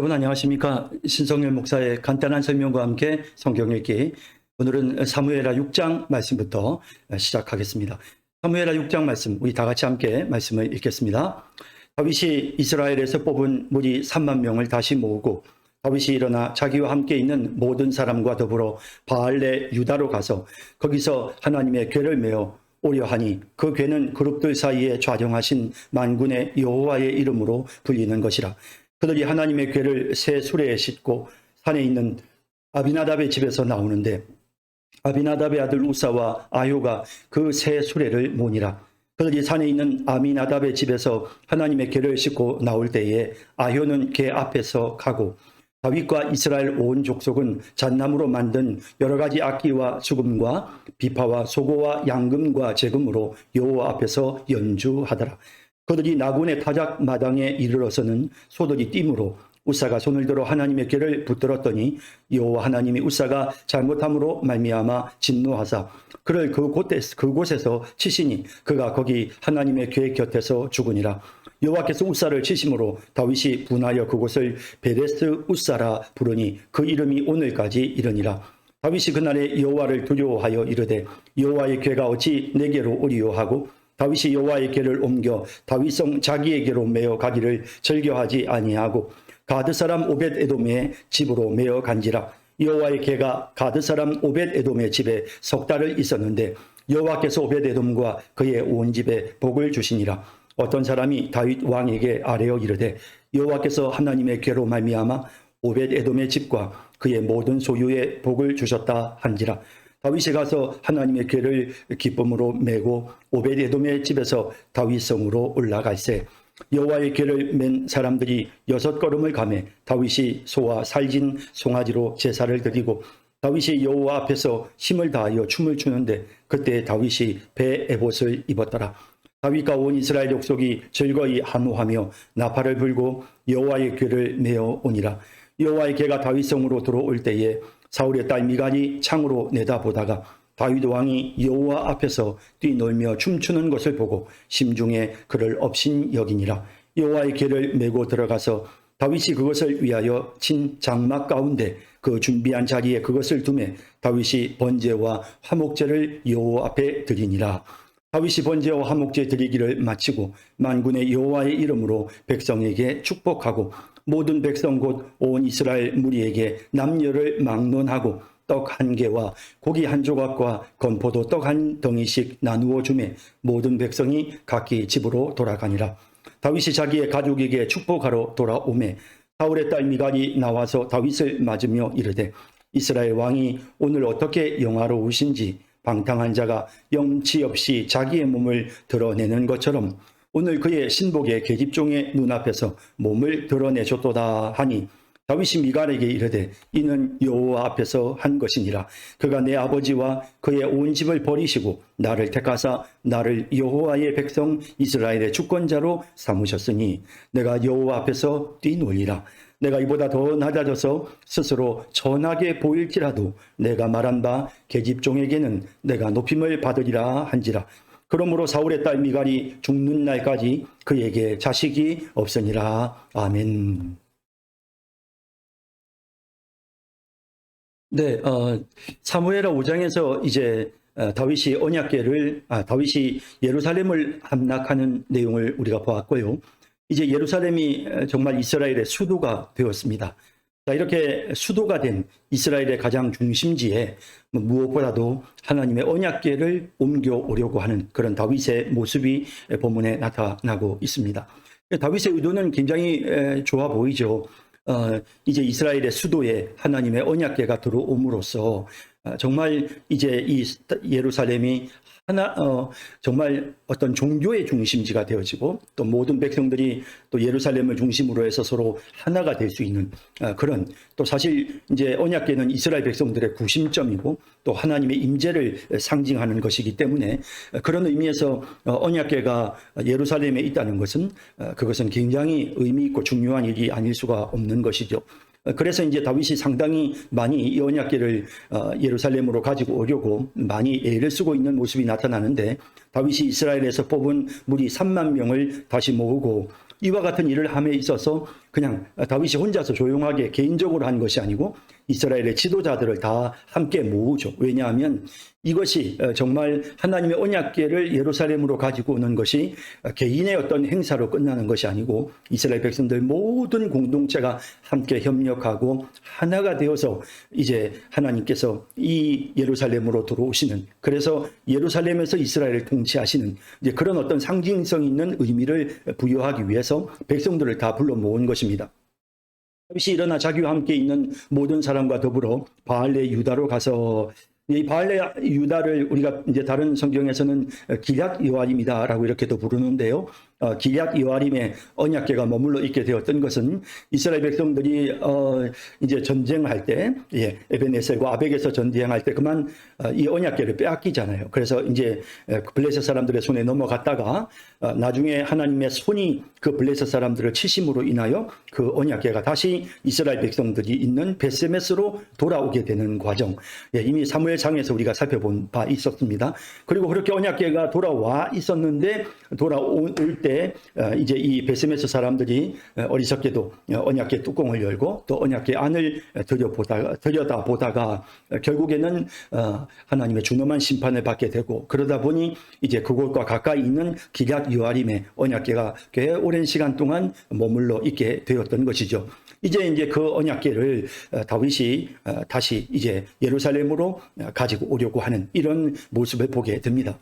여러분 안녕하십니까? 신성열 목사의 간단한 설명과 함께 성경 읽기. 오늘은 사무엘하 6장 말씀부터 시작하겠습니다. 사무엘하 6장 말씀, 우리 다 같이 함께 말씀을 읽겠습니다. 다윗이 이스라엘에서 뽑은 무리 3만 명을 다시 모으고 다윗이 일어나 자기와 함께 있는 모든 사람과 더불어 바알레 유다로 가서 거기서 하나님의 궤를 메어 오려 하니 그 궤는 그룹들 사이에 좌정하신 만군의 여호와의 이름으로 불리는 것이라. 그들이 하나님의 궤를 새 수레에 싣고 산에 있는 아비나답의 집에서 나오는데 아비나답의 아들 우사와 아효가 그 새 수레를 모니라. 그들이 산에 있는 아미나답의 집에서 하나님의 궤를 싣고 나올 때에 아효는 궤 앞에서 가고 다윗과 이스라엘 온 족속은 잣나무로 만든 여러 가지 악기와 수금과 비파와 소고와 양금과 제금으로 여호와 앞에서 연주하더라. 그들이 나군의 타작 마당에 이르러서는 소들이 띠므로 우사가 손을 들어 하나님의 궤를 붙들었더니 여호와 하나님이 우사가 잘못함으로 말미암아 진노하사 그를 그곳에서 치시니 그가 거기 하나님의 궤 곁에서 죽으니라. 여호와께서 우사를 치심으로 다윗이 분하여 그곳을 베레스 우사라 부르니 그 이름이 오늘까지 이르니라. 다윗이 그날에 여호와를 두려워하여 이르되 여호와의 궤가 어찌 내게로 오리요 하고 다윗이 여호와의 궤를 옮겨 다윗성 자기에게로 메어 가기를 즐겨하지 아니하고 가드 사람 오벳 에돔의 집으로 메어 간지라. 여호와의 궤가 가드 사람 오벳 에돔의 집에 석 달을 있었는데 여호와께서 오벳 에돔과 그의 온 집에 복을 주시니라. 어떤 사람이 다윗 왕에게 아뢰어 이르되 여호와께서 하나님의 궤로 말미암아 오벳 에돔의 집과 그의 모든 소유에 복을 주셨다 한지라. 다윗이 가서 하나님의 궤를 기쁨으로 메고 오벳 에돔의 집에서 다윗성으로 올라갈새 여호와의 궤를 맨 사람들이 6걸음을 가매 다윗이 소와 살진 송아지로 제사를 드리고 다윗이 여호와 앞에서 힘을 다하여 춤을 추는데 그때 다윗이 배 에봇을 입었더라. 다윗과 온 이스라엘 족속이 즐거이 한호하며 나팔을 불고 여호와의 궤를 메어 오니라. 여호와의 궤가 다윗성으로 들어올 때에 사울의 딸 미갈이 창으로 내다보다가 다윗 왕이 여호와 앞에서 뛰놀며 춤추는 것을 보고 심중에 그를 업신 여기니라. 여호와의 궤를 메고 들어가서 다윗이 그것을 위하여 친 장막 가운데 그 준비한 자리에 그것을 두매 다윗이 번제와 화목제를 여호와 앞에 드리니라. 다윗이 번제와 화목제 드리기를 마치고 만군의 여호와의 이름으로 백성에게 축복하고 모든 백성 곧 온 이스라엘 무리에게 남녀를 막론하고 떡 1개와 고기 1조각과 건포도 떡 1덩이씩 나누어 주매 모든 백성이 각기 집으로 돌아가니라. 다윗이 자기의 가족에게 축복하러 돌아오매 사울의 딸 미갈이 나와서 다윗을 맞으며 이르되 이스라엘 왕이 오늘 어떻게 영화로우신지 방탕한 자가 영치 없이 자기의 몸을 드러내는 것처럼 오늘 그의 신복의 계집종의 눈앞에서 몸을 드러내줬도다 하니 다윗이 미갈에게 이르되 이는 여호와 앞에서 한 것이니라. 그가 내 아버지와 그의 온 집을 버리시고 나를 택하사 나를 여호와의 백성 이스라엘의 주권자로 삼으셨으니 내가 여호와 앞에서 뛰놀리라. 내가 이보다 더 낮아져서 스스로 천하게 보일지라도 내가 말한 바 계집종에게는 내가 높임을 받으리라 한지라. 그러므로 사울의 딸 미갈이 죽는 날까지 그에게 자식이 없으니라. 아멘. 네, 사무엘하 5장에서 이제 다윗이 예루살렘을 함락하는 내용을 우리가 보았고요. 이제 예루살렘이 정말 이스라엘의 수도가 되었습니다. 자, 이렇게 수도가 된 이스라엘의 가장 중심지에 무엇보다도 하나님의 언약궤를 옮겨오려고 하는 그런 다윗의 모습이 본문에 나타나고 있습니다. 다윗의 의도는 굉장히 좋아 보이죠. 이제 이스라엘의 수도에 하나님의 언약궤가 들어옴으로써 정말 이제 이 예루살렘이 정말 어떤 종교의 중심지가 되어지고 또 모든 백성들이 또 예루살렘을 중심으로 해서 서로 하나가 될 수 있는 그런 또 사실 이제 언약궤는 이스라엘 백성들의 구심점이고 또 하나님의 임재를 상징하는 것이기 때문에 그런 의미에서 언약궤가 예루살렘에 있다는 것은 그것은 굉장히 의미 있고 중요한 일이 아닐 수가 없는 것이죠. 그래서 이제 다윗이 상당히 많이 이 언약궤를 예루살렘으로 가지고 오려고 많이 애를 쓰고 있는 모습이 나타나는데 다윗이 이스라엘에서 뽑은 무리 3만 명을 다시 모으고 이와 같은 일을 함에 있어서 그냥 다윗이 혼자서 조용하게 개인적으로 한 것이 아니고 이스라엘의 지도자들을 다 함께 모으죠. 왜냐하면 이것이 정말 하나님의 언약궤를 예루살렘으로 가지고 오는 것이 개인의 어떤 행사로 끝나는 것이 아니고 이스라엘 백성들 모든 공동체가 함께 협력하고 하나가 되어서 이제 하나님께서 이 예루살렘으로 들어오시는, 그래서 예루살렘에서 이스라엘을 통치하시는 이제 그런 어떤 상징성 있는 의미를 부여하기 위해서 백성들을 다 불러 모은 것입니다. 다윗이 일어나 자기와 함께 있는 모든 사람과 더불어 바알레 유다로 가서, 이 바알레 유다를 우리가 이제 다른 성경에서는 기럇 여아림이다라고 이렇게도 부르는데요. 기럇 여아림의 언약궤가 머물러 있게 되었던 것은 이스라엘 백성들이 이제 전쟁할 때, 에벤에셀과 아벡에서 전쟁할 때 그만 이 언약궤를 빼앗기잖아요. 그래서 이제 블레셋 사람들의 손에 넘어갔다가 나중에 하나님의 손이 그 블레셋 사람들을 치심으로 인하여 그 언약궤가 다시 이스라엘 백성들이 있는 베세메스로 돌아오게 되는 과정, 이미 사무엘상에서 우리가 살펴본 바 있었습니다. 그리고 그렇게 언약궤가 돌아와 있었는데 돌아올 때 이제 이 베세메스 사람들이 어리석게도 언약궤 뚜껑을 열고 또 언약궤 안을 들여다보다가 결국에는 하나님의 준엄한 심판을 받게 되고, 그러다 보니 이제 그곳과 가까이 있는 기럇 여아림의 언약궤가 꽤 오랜 시간 동안 머물러 있게 되었던 것이죠. 이제 그 언약궤를 다윗이 다시 이제 예루살렘으로 가지고 오려고 하는 이런 모습을 보게 됩니다.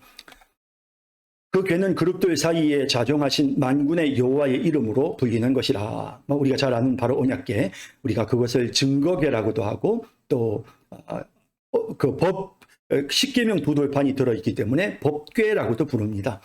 그 궤는 그룹들 사이에 자정하신 만군의 여호와의 이름으로 불리는 것이라. 우리가 잘 아는 바로 언약궤, 우리가 그것을 증거궤라고도 하고 또 그 법 십계명 두 돌판이 들어있기 때문에 법궤라고도 부릅니다.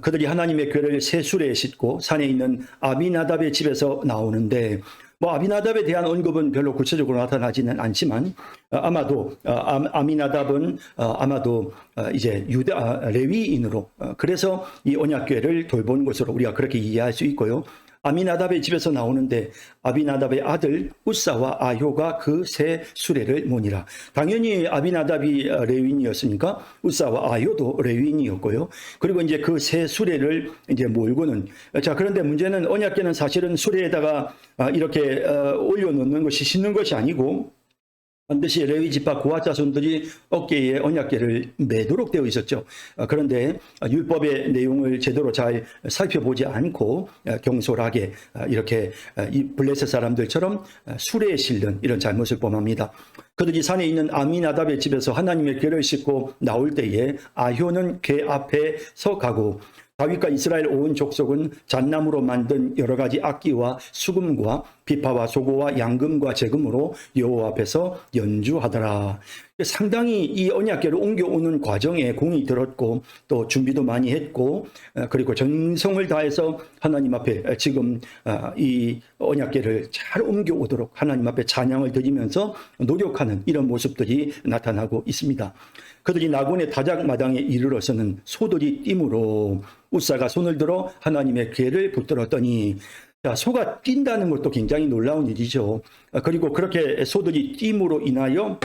그들이 하나님의 궤를 새 수레에 싣고 산에 있는 아비나답의 집에서 나오는데, 아비나답에 대한 언급은 별로 구체적으로 나타나지는 않지만 아마도 아미나답은 아마도 이제 레위인으로, 그래서 이 언약궤를 돌본 것으로 우리가 그렇게 이해할 수 있고요. 아미나답의 집에서 나오는데 아비나답의 아들 우사와 아효가 그 새 수레를 모니라. 당연히 아비나답이 레위인이었으니까 우사와 아효도 레위인이었고요. 그리고 이제 그 새 수레를 이제 몰고는, 자, 그런데 문제는 언약궤는 사실은 수레에다가 이렇게 올려놓는 것이 싣는 것이 아니고 반드시 레위 지파 고핫 자손들이 어깨에 언약궤를 매도록 되어 있었죠. 그런데 율법의 내용을 제대로 잘 살펴보지 않고 경솔하게 이렇게 이 블레셋 사람들처럼 수레에 실는 이런 잘못을 범합니다. 그들이 산에 있는 아미나답의 집에서 하나님의 궤를 싣고 나올 때에 아효는 궤 앞에 서 가고, 다윗과 이스라엘 온 족속은 잣나무로 만든 여러 가지 악기와 수금과 비파와 소고와 양금과 제금으로 여호와 앞에서 연주하더라. 상당히 이 언약궤를 옮겨오는 과정에 공이 들었고 또 준비도 많이 했고, 그리고 정성을 다해서 하나님 앞에 지금 이 언약궤를 잘 옮겨오도록 하나님 앞에 찬양을 드리면서 노력하는 이런 모습들이 나타나고 있습니다. 그들이 나곤의 다작마당에 이르러서는 소들이 띠므로 우사가 손을 들어 하나님의 궤를 붙들었더니, 자, 소가 뛴다는 것도 굉장히 놀라운 일이죠. 그리고 그렇게 소들이 띠므로 인하여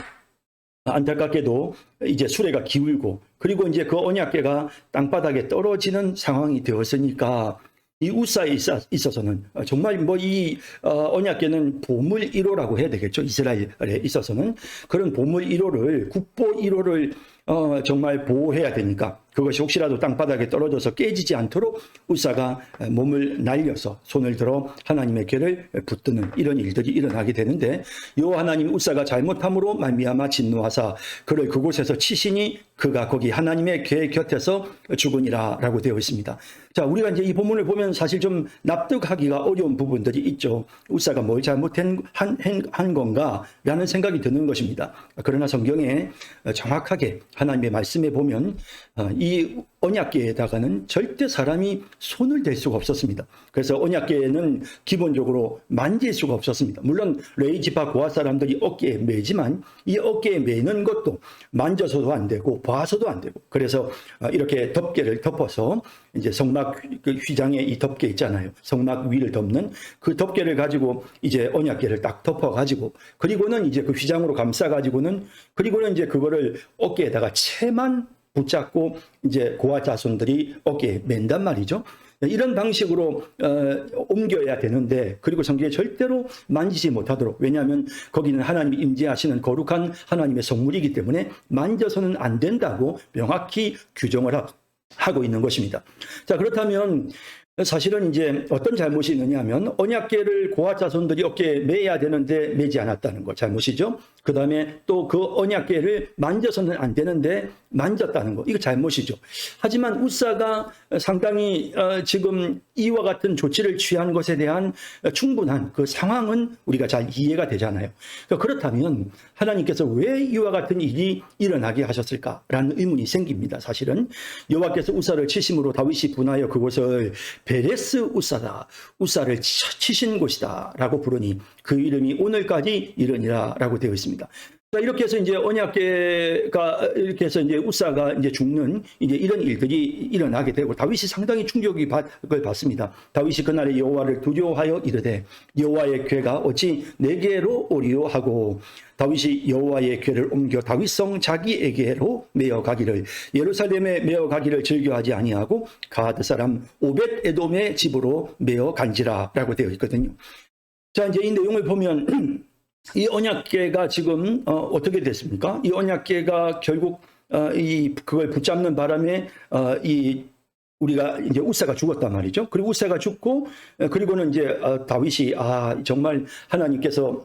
안타깝게도 이제 수레가 기울고, 그리고 이제 그 언약궤가 땅바닥에 떨어지는 상황이 되었으니까 이 우사에 있어서는 정말 이 언약궤는 보물 1호라고 해야 되겠죠. 이스라엘에 있어서는 그런 보물 1호를, 국보 1호를 정말 보호해야 되니까 그것이 혹시라도 땅바닥에 떨어져서 깨지지 않도록 우사가 몸을 날려서 손을 들어 하나님의 궤를 붙드는 이런 일들이 일어나게 되는데, 여호와 하나님이 우사가 잘못함으로 말미암아 진노하사 그를 그곳에서 치시니 그가 거기 하나님의 궤 곁에서 죽으니라 라고 되어 있습니다. 자, 우리가 이제 이 본문을 보면 사실 좀 납득하기가 어려운 부분들이 있죠. 우사가 뭘 잘못한 건가 라는 생각이 드는 것입니다. 그러나 성경에 정확하게 하나님의 말씀에 보면 이 언약궤에다가는 절대 사람이 손을 댈 수가 없었습니다. 그래서 언약궤는 기본적으로 만질 수가 없었습니다. 물론 레위 지파 고핫 사람들이 어깨에 매지만 이 어깨에 매는 것도 만져서도 안 되고 봐서도 안 되고, 그래서 이렇게 덮개를 덮어서 이제 성막 그 휘장에 이 덮개 있잖아요. 성막 위를 덮는 그 덮개를 가지고 이제 언약궤를 딱 덮어가지고, 그리고는 이제 그 휘장으로 감싸가지고는, 그리고는 이제 그거를 어깨에다가 채만 붙잡고 이제 고아 자손들이 어깨에 맨단 말이죠. 이런 방식으로 옮겨야 되는데, 그리고 성경에 절대로 만지지 못하도록, 왜냐하면 거기는 하나님이 임재하시는 거룩한 하나님의 성물이기 때문에 만져서는 안 된다고 명확히 규정을 하고 있는 것입니다. 자, 그렇다면 사실은 이제 어떤 잘못이 있느냐 하면, 언약궤를 고아 자손들이 어깨에 매야 되는데 매지 않았다는 거 잘못이죠. 그 다음에 또 그 언약궤를 만져서는 안 되는데 만졌다는 거, 이거 잘못이죠. 하지만 우사가 상당히 지금 이와 같은 조치를 취한 것에 대한 충분한 그 상황은 우리가 잘 이해가 되잖아요. 그렇다면 하나님께서 왜 이와 같은 일이 일어나게 하셨을까라는 의문이 생깁니다. 사실은 여호와께서 우사를 치심으로 다윗이 분하여 그곳을 베레스 우사다, 우사를 치신 곳이다 라고 부르니 그 이름이 오늘까지 이르니라 라고 되어 있습니다. 이렇게 해서 이제 언약궤가, 이렇게 해서 이제 우사가 이제 죽는 이제 이런 일들이 일어나게 되고, 다윗이 상당히 충격을 받습니다. 다윗이 그날에 여호와를 두려워하여 이르되 여호와의 궤가 어찌 내게로 오리요 하고, 다윗이 여호와의 궤를 옮겨 다윗성 자기에게로 메어 가기를, 예루살렘에 메어 가기를 즐겨하지 아니하고 가드 사람 오벳 에돔의 집으로 메어 간지라라고 되어 있거든요. 자, 이제 이 내용을 보면 이 언약궤가 지금 어떻게 됐습니까? 이 언약궤가 결국 그걸 붙잡는 바람에 우리가 이제 우사가 죽었단 말이죠. 그리고 우사가 죽고, 그리고는 이제 다윗이 정말 하나님께서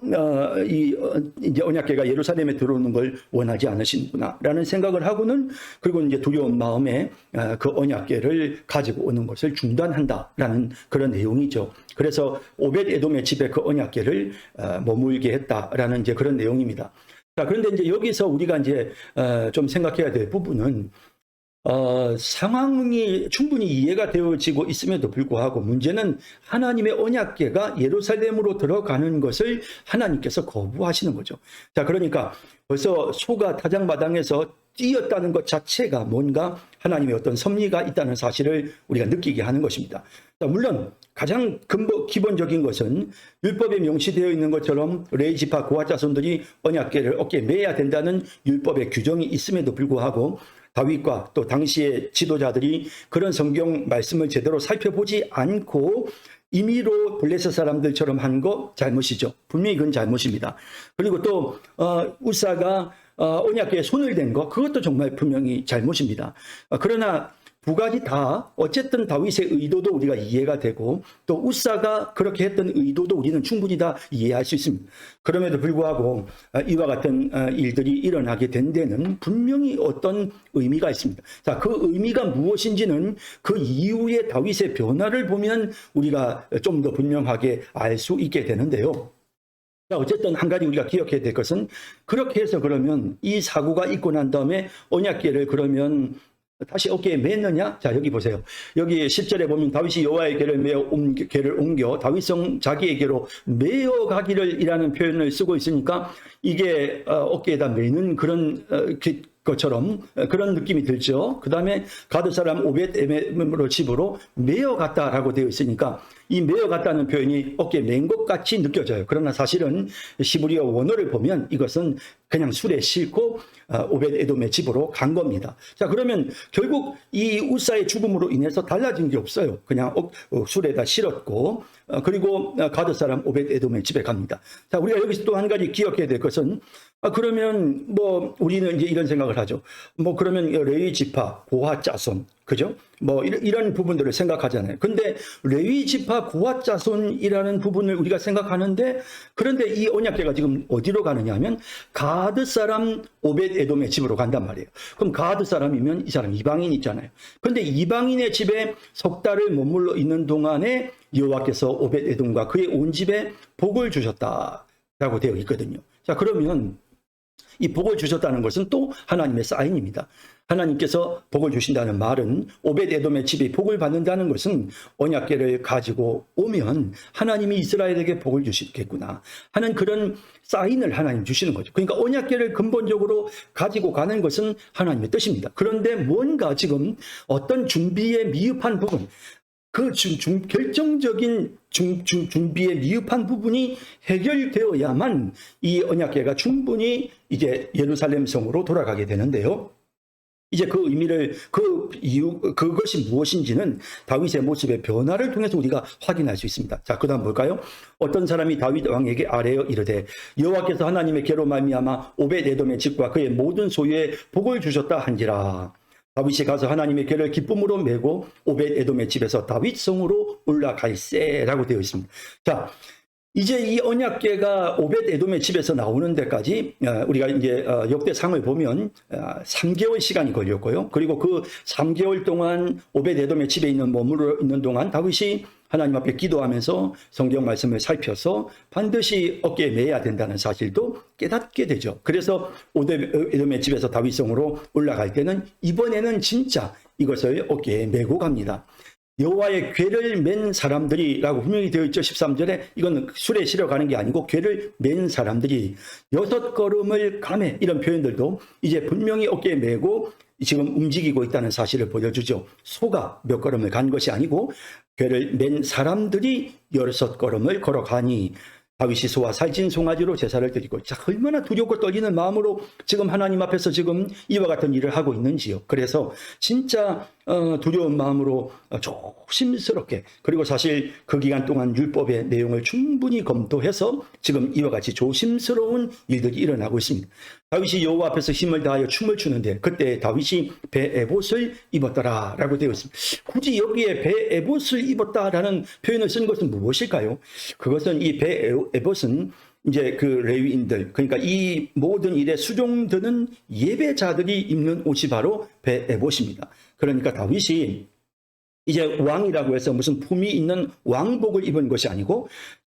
이제 언약궤가 예루살렘에 들어오는 걸 원하지 않으시는구나라는 생각을 하고는, 그리고 이제 두려운 마음에 그 언약궤를 가지고 오는 것을 중단한다라는 그런 내용이죠. 그래서 오벳 에돔의 집에 그 언약궤를 머물게 했다라는 이제 그런 내용입니다. 자, 그런데 이제 여기서 우리가 이제 좀 생각해야 될 부분은, 상황이 충분히 이해가 되어지고 있음에도 불구하고 문제는 하나님의 언약궤가 예루살렘으로 들어가는 것을 하나님께서 거부하시는 거죠. 자, 그러니까 벌써 소가 타작마당에서 뛰었다는 것 자체가 뭔가 하나님의 어떤 섭리가 있다는 사실을 우리가 느끼게 하는 것입니다. 자, 물론 가장 기본적인 것은 율법에 명시되어 있는 것처럼 레위 지파 고아 자손들이 언약궤를 어깨에 매야 된다는 율법의 규정이 있음에도 불구하고, 다윗과 또 당시의 지도자들이 그런 성경 말씀을 제대로 살펴보지 않고 임의로 블레셋 사람들처럼 한 거 잘못이죠. 분명히 그건 잘못입니다. 그리고 또 우사가 언약궤에 손을 댄 거, 그것도 정말 분명히 잘못입니다. 그러나 두 가지 다 어쨌든 다윗의 의도도 우리가 이해가 되고, 또 우사가 그렇게 했던 의도도 우리는 충분히 다 이해할 수 있습니다. 그럼에도 불구하고 이와 같은 일들이 일어나게 된 데는 분명히 어떤 의미가 있습니다. 자, 그 의미가 무엇인지는 그 이후의 다윗의 변화를 보면 우리가 좀 더 분명하게 알 수 있게 되는데요. 자, 어쨌든 한 가지 우리가 기억해야 될 것은, 그렇게 해서 그러면 이 사고가 있고 난 다음에 언약궤를 그러면 다시 어깨에 맸느냐? 자, 여기 보세요. 여기 10절에 보면 다윗이 여호와의 궤를 옮겨 다윗성 자기에게로 메어 가기를 이라는 표현을 쓰고 있으니까 이게 어깨에다 매는 그런 것처럼 그런 느낌이 들죠. 그 다음에 가드 사람 오벳 에돔의 집으로 메어 갔다라고 되어 있으니까 이 메어 갔다는 표현이 어깨에 맨 것 같이 느껴져요. 그러나 사실은 시브리어 원어를 보면 이것은 그냥 술에 싣고 오벳 에돔의 집으로 간 겁니다. 자, 그러면 결국 이 우사의 죽음으로 인해서 달라진 게 없어요. 그냥 술에다 실었고, 그리고 가드 사람 오벳 에돔의 집에 갑니다. 자, 우리가 여기서 또 한 가지 기억해야 될 것은, 그러면 뭐 우리는 이제 이런 생각을 하죠. 뭐 그러면 레위 지파 고아 자손, 그죠? 뭐 이런 부분들을 생각하잖아요. 근데 레위 지파 고아 자손이라는 부분을 우리가 생각하는데, 그런데 이 언약궤가 지금 어디로 가느냐 하면 가드 사람 오벳 에돔의 집으로 간단 말이에요. 그럼 가드 사람이면 이 사람 이방인 있잖아요. 근데 이방인의 집에 석 달을 머물러 있는 동안에 여호와께서 오벳 에돔과 그의 온 집에 복을 주셨다라고 되어 있거든요. 자, 그러면 이 복을 주셨다는 것은 또 하나님의 사인입니다. 하나님께서 복을 주신다는 말은, 오벳 에돔의 집이 복을 받는다는 것은 언약궤를 가지고 오면 하나님이 이스라엘에게 복을 주시겠구나 하는 그런 사인을 하나님 주시는 거죠. 그러니까 언약궤를 근본적으로 가지고 가는 것은 하나님의 뜻입니다. 그런데 뭔가 지금 어떤 준비에 미흡한 부분, 그 결정적인 준비에 미흡한 부분이 해결되어야만 이 언약궤가 충분히 이제 예루살렘 성으로 돌아가게 되는데요. 이제 그 의미를, 그 이유, 그것이 무엇인지는 다윗의 모습의 변화를 통해서 우리가 확인할 수 있습니다. 자, 그 다음 볼까요? 어떤 사람이 다윗 왕에게 아뢰어 이르되 여호와께서 하나님의 계로 말미암아 오벳에돔의 집과 그의 모든 소유에 복을 주셨다 한지라. 다윗이 가서 하나님의 궤를 기쁨으로 메고 오벳에돔의 집에서 다윗 성으로 올라갈세라고 되어 있습니다. 자, 이제 이 언약궤가 오벳에돔의 집에서 나오는 데까지 우리가 이제 역대상을 보면 3개월 시간이 걸렸고요. 그리고 그 3개월 동안 오벳에돔의 집에 머물러 있는 동안 다윗이 하나님 앞에 기도하면서 성경 말씀을 살펴서 반드시 어깨에 매야 된다는 사실도 깨닫게 되죠. 그래서 오벳에돔의 집에서 다윗성으로 올라갈 때는 이번에는 진짜 이것을 어깨에 메고 갑니다. 여호와의 궤를 맨 사람들이라고 분명히 되어 있죠. 13절에 이건 술에 실어가는 게 아니고 궤를 맨 사람들이 6걸음을 가매, 이런 표현들도 이제 분명히 어깨에 메고 지금 움직이고 있다는 사실을 보여주죠. 소가 몇 걸음을 간 것이 아니고 궤를 맨 사람들이 6걸음을 걸어가니 다윗이 소와 살찐 송아지로 제사를 드리고, 자, 얼마나 두렵고 떨리는 마음으로 지금 하나님 앞에서 지금 이와 같은 일을 하고 있는지요. 그래서 진짜 두려운 마음으로 조심스럽게, 그리고 사실 그 기간 동안 율법의 내용을 충분히 검토해서 지금 이와 같이 조심스러운 일들이 일어나고 있습니다. 다윗이 여호와 앞에서 힘을 다하여 춤을 추는데 그때 다윗이 베에봇을 입었더라라고 되어 있습니다. 굳이 여기에 베에봇을 입었다라는 표현을 쓴 것은 무엇일까요? 그것은 이 베에봇은 이제 그 레위인들, 그러니까 이 모든 일에 수종드는 예배자들이 입는 옷이 바로 베에봇입니다. 그러니까 다윗이 이제 왕이라고 해서 무슨 품위 있는 왕복을 입은 것이 아니고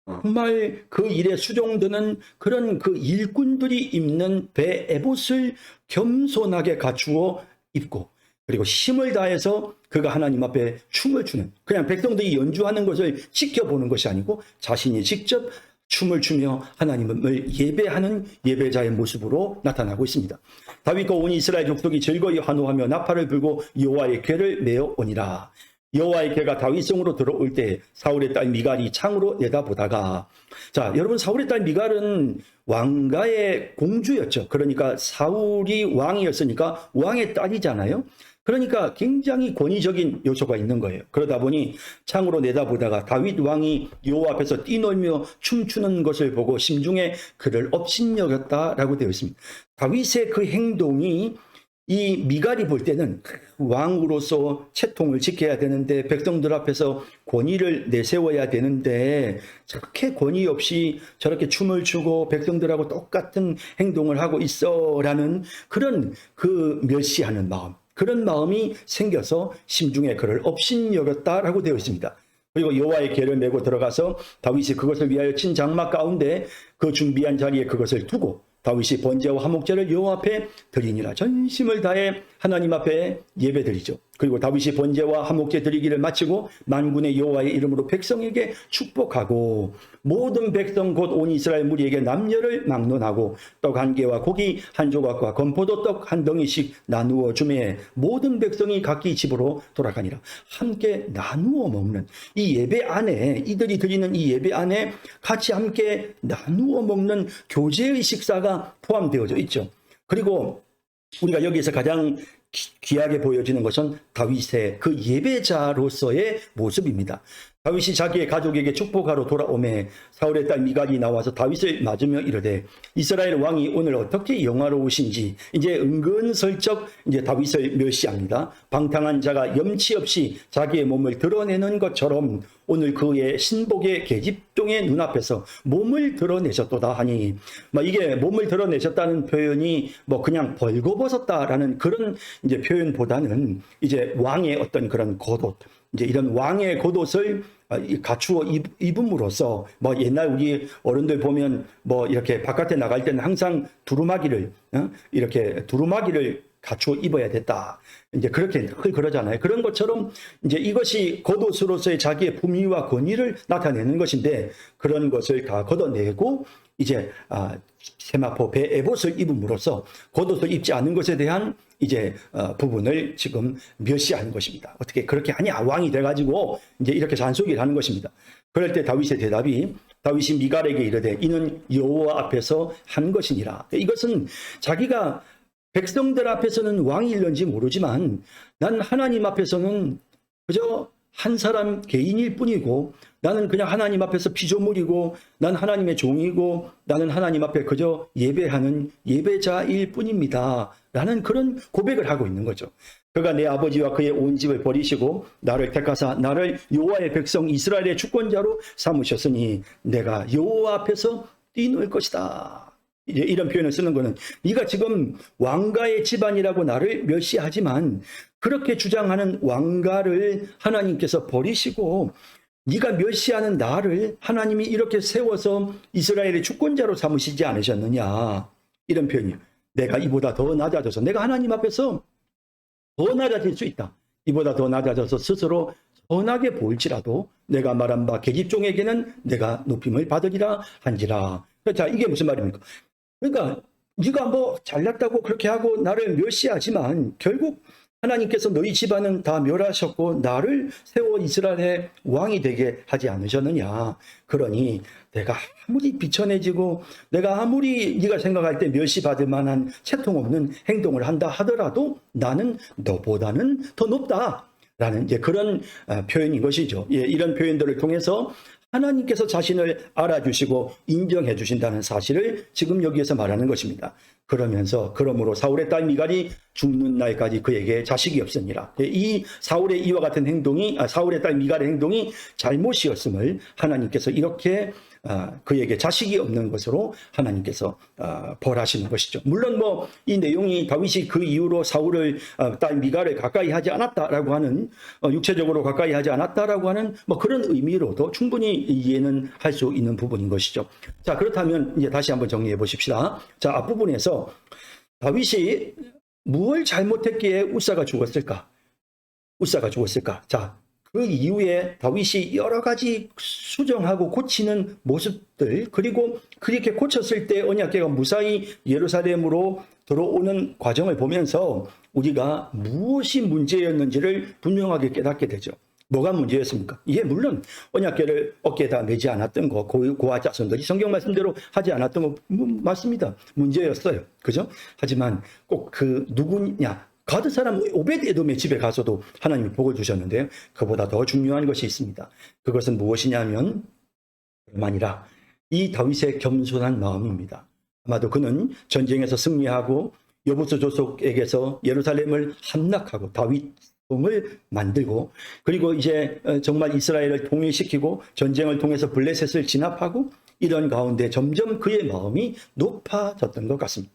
정말 그 일에 수종드는 그런 그 일꾼들이 입는 베에봇을 겸손하게 갖추어 입고, 그리고 힘을 다해서 그가 하나님 앞에 춤을 추는, 그냥 백성들이 연주하는 것을 지켜보는 것이 아니고 자신이 직접 춤을 추며 하나님을 예배하는 예배자의 모습으로 나타나고 있습니다. 다윗과 온 이스라엘 족속이 즐거이 환호하며 나팔을 불고 여호와의 궤를 메어 오니라. 여호와의 궤가 다윗성으로 들어올 때 사울의 딸 미갈이 창으로 내다보다가, 자, 여러분, 사울의 딸 미갈은 왕가의 공주였죠. 그러니까 사울이 왕이었으니까 왕의 딸이잖아요. 그러니까 굉장히 권위적인 요소가 있는 거예요. 그러다 보니 창으로 내다보다가 다윗 왕이 여호와 앞에서 뛰놀며 춤추는 것을 보고 심중에 그를 업신여겼다라고 되어 있습니다. 다윗의 그 행동이 이 미갈이 볼 때는 왕으로서 채통을 지켜야 되는데, 백성들 앞에서 권위를 내세워야 되는데 저렇게 권위 없이 저렇게 춤을 추고 백성들하고 똑같은 행동을 하고 있어라는 그런 그 멸시하는 마음, 그런 마음이 생겨서 심중에 그를 업신여겼다라고 되어 있습니다. 그리고 여호와의 궤를 메고 들어가서 다윗이 그것을 위하여 친 장막 가운데 그 준비한 자리에 그것을 두고 다윗이 번제와 화목제를 여호와 앞에 드리니라. 전심을 다해 하나님 앞에 예배드리죠. 그리고 다윗이 번제와 화목제 드리기를 마치고 만군의 여호와의 이름으로 백성에게 축복하고 모든 백성 곧 온 이스라엘 무리에게 남녀를 막론하고 떡 한 개와 고기 한 조각과 건포도 떡 한 덩이씩 나누어 주매 모든 백성이 각기 집으로 돌아가니라. 함께 나누어 먹는 이 예배 안에, 이들이 드리는 이 예배 안에 같이 함께 나누어 먹는 교제의 식사가 포함되어져 있죠. 그리고 우리가 여기에서 가장 귀하게 보여지는 것은 다윗의 그 예배자로서의 모습입니다. 다윗이 자기의 가족에게 축복하러 돌아오매 사울의 딸 미갈이 나와서 다윗을 맞으며 이르되 이스라엘 왕이 오늘 어떻게 영화로우신지, 이제 은근슬쩍 이제 다윗을 멸시합니다. 방탕한 자가 염치 없이 자기의 몸을 드러내는 것처럼 오늘 그의 신복의 계집종의 눈앞에서 몸을 드러내셨도다 하니, 이게 몸을 드러내셨다는 표현이 그냥 벌거벗었다라는 그런 이제 표현보다는 이제 왕의 어떤 그런 겉옷, 이제 이런 왕의 겉옷을 갖추어 입음으로써 옛날 우리 어른들 보면 이렇게 바깥에 나갈 때는 항상 두루마기를 이렇게 두루마기를 갖추어 입어야 됐다. 이제 그렇게 그러잖아요. 그런 것처럼 이제 이것이 겉옷으로서의 자기의 품위와 권위를 나타내는 것인데, 그런 것을 다 걷어내고 이제 세마포 베에봇을 입음으로써 겉옷을 입지 않은 것에 대한 이제 부분을 지금 멸시하는 것입니다. 어떻게 그렇게 하냐, 왕이 돼가지고 이제 이렇게 잔소리를 하는 것입니다. 그럴 때 다윗의 대답이, 다윗이 미갈에게 이르되 이는 여호와 앞에서 한 것이니라. 이것은 자기가 백성들 앞에서는 왕이일는지 모르지만 난 하나님 앞에서는 그저 한 사람 개인일 뿐이고 나는 그냥 하나님 앞에서 피조물이고 난 하나님의 종이고 나는 하나님 앞에 그저 예배하는 예배자일 뿐입니다. 라는 그런 고백을 하고 있는 거죠. 그가 내 아버지와 그의 온 집을 버리시고 나를 택하사 나를 여호와의 백성 이스라엘의 주권자로 삼으셨으니 내가 여호와 앞에서 뛰놀 것이다. 이런 표현을 쓰는 거는 네가 지금 왕가의 집안이라고 나를 멸시하지만 그렇게 주장하는 왕가를 하나님께서 버리시고 네가 멸시하는 나를 하나님이 이렇게 세워서 이스라엘의 주권자로 삼으시지 않으셨느냐. 이런 표현이에요. 내가 이보다 더 낮아져서 내가 하나님 앞에서 더 낮아질 수 있다. 이보다 더 낮아져서 스스로 선하게 보일지라도 내가 말한 바 계집종에게는 내가 높임을 받으리라 한지라. 자, 이게 무슨 말입니까? 그러니까 네가 뭐 잘났다고 그렇게 하고 나를 멸시하지만 결국 하나님께서 너희 집안은 다 멸하셨고 나를 세워 이스라엘의 왕이 되게 하지 않으셨느냐. 그러니 내가 아무리 비천해지고 내가 아무리 네가 생각할 때 멸시받을 만한 채통 없는 행동을 한다 하더라도 나는 너보다는 더 높다라는 이제 그런 표현인 것이죠. 예, 이런 표현들을 통해서 하나님께서 자신을 알아주시고 인정해 주신다는 사실을 지금 여기에서 말하는 것입니다. 그러므로 사울의 딸 미갈이 죽는 날까지 그에게 자식이 없으니라. 이 사울의 이와 같은 행동이 사울의 딸 미갈의 행동이 잘못이었음을 하나님께서 이렇게 그에게 자식이 없는 것으로 하나님께서 벌하시는 것이죠. 물론 뭐 이 내용이 다윗이 그 이후로 사울을 딸 미갈을 가까이 하지 않았다라고 하는 육체적으로 가까이 하지 않았다라고 하는 뭐 그런 의미로도 충분히 이해는 할 수 있는 부분인 것이죠. 자, 그렇다면 이제 다시 한번 정리해 보십시다. 자, 앞부분에서 다윗이 무엇을 잘못했기에 우사가 죽었을까? 자, 그 이후에 다윗이 여러 가지 수정하고 고치는 모습들, 그리고 그렇게 고쳤을 때 언약궤가 무사히 예루살렘으로 들어오는 과정을 보면서 우리가 무엇이 문제였는지를 분명하게 깨닫게 되죠. 뭐가 문제였습니까? 예, 물론 언약궤를 어깨에다 메지 않았던 거, 고아 자손들이 성경 말씀대로 하지 않았던 거 맞습니다. 문제였어요. 그죠? 하지만 꼭 그 누구냐, 가드 사람 오벳에돔의 집에 가서도 하나님이 복을 주셨는데요. 그보다 더 중요한 것이 있습니다. 그것은 무엇이냐면 아니라 이 다윗의 겸손한 마음입니다. 아마도 그는 전쟁에서 승리하고 여부수 족속에게서 예루살렘을 함락하고 다윗성을 만들고 그리고 이제 정말 이스라엘을 통일시키고 전쟁을 통해서 블레셋을 진압하고 이런 가운데 점점 그의 마음이 높아졌던 것 같습니다.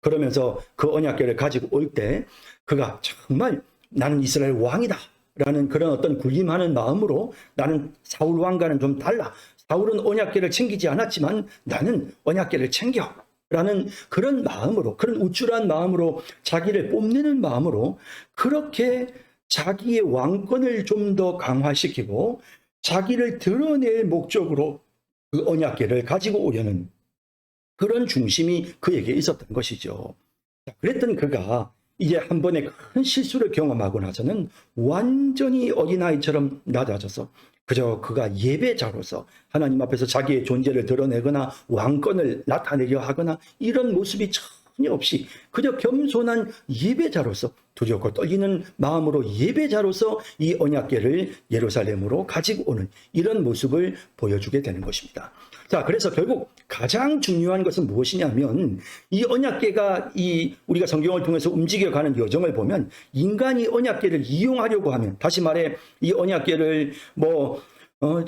그러면서 그 언약궤를 가지고 올 때 그가 정말 나는 이스라엘 왕이다 라는 그런 어떤 군림하는 마음으로 나는 사울 왕과는 좀 달라. 사울은 언약궤를 챙기지 않았지만 나는 언약궤를 챙겨 라는 그런 마음으로, 그런 우쭐한 마음으로, 자기를 뽐내는 마음으로 그렇게 자기의 왕권을 좀 더 강화시키고 자기를 드러낼 목적으로 그 언약궤를 가지고 오려는 그런 중심이 그에게 있었던 것이죠. 그랬던 그가 이제 한 번의 큰 실수를 경험하고 나서는 완전히 어린아이처럼 낮아져서 그저 그가 예배자로서 하나님 앞에서 자기의 존재를 드러내거나 왕권을 나타내려 하거나 이런 모습이 전혀 없이 그저 겸손한 예배자로서 두렵고 떨리는 마음으로 예배자로서 이 언약궤를 예루살렘으로 가지고 오는 이런 모습을 보여주게 되는 것입니다. 자, 그래서 결국 가장 중요한 것은 무엇이냐면 이 언약궤가 우리가 성경을 통해서 움직여가는 여정을 보면 인간이 언약궤를 이용하려고 하면 다시 말해 이 언약궤를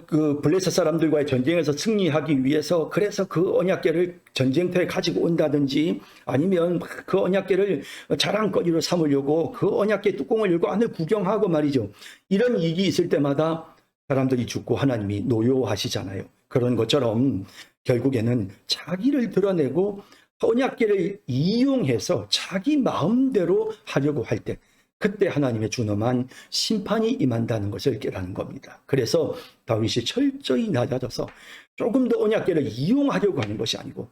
그 블레셋 사람들과의 전쟁에서 승리하기 위해서 그래서 그 언약궤를 전쟁터에 가지고 온다든지 아니면 그 언약궤를 자랑거리로 삼으려고 그 언약궤 뚜껑을 열고 안을 구경하고 말이죠. 이런 일이 있을 때마다 사람들이 죽고 하나님이 노여워하시잖아요. 그런 것처럼 결국에는 자기를 드러내고 언약궤를 이용해서 자기 마음대로 하려고 할 때 그때 하나님의 준엄한 심판이 임한다는 것을 깨닫는 겁니다. 그래서 다윗이 철저히 낮아져서 조금 더 언약궤를 이용하려고 하는 것이 아니고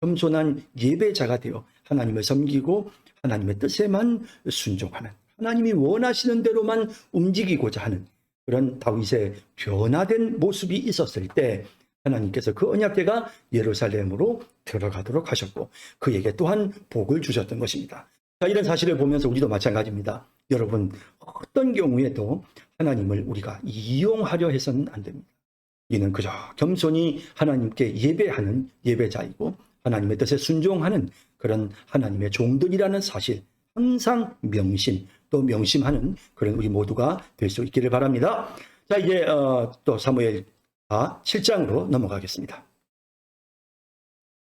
겸손한 예배자가 되어 하나님을 섬기고 하나님의 뜻에만 순종하는 하나님이 원하시는 대로만 움직이고자 하는 그런 다윗의 변화된 모습이 있었을 때 하나님께서 그 언약궤가 예루살렘으로 들어가도록 하셨고 그에게 또한 복을 주셨던 것입니다. 자, 이런 사실을 보면서 우리도 마찬가지입니다. 여러분, 어떤 경우에도 하나님을 우리가 이용하려 해서는 안 됩니다. 우리는 그저 겸손히 하나님께 예배하는 예배자이고 하나님의 뜻에 순종하는 그런 하나님의 종들이라는 사실 항상 또 명심하는 그런 우리 모두가 될 수 있기를 바랍니다. 자, 이제 또 사무엘하 7장으로 넘어가겠습니다.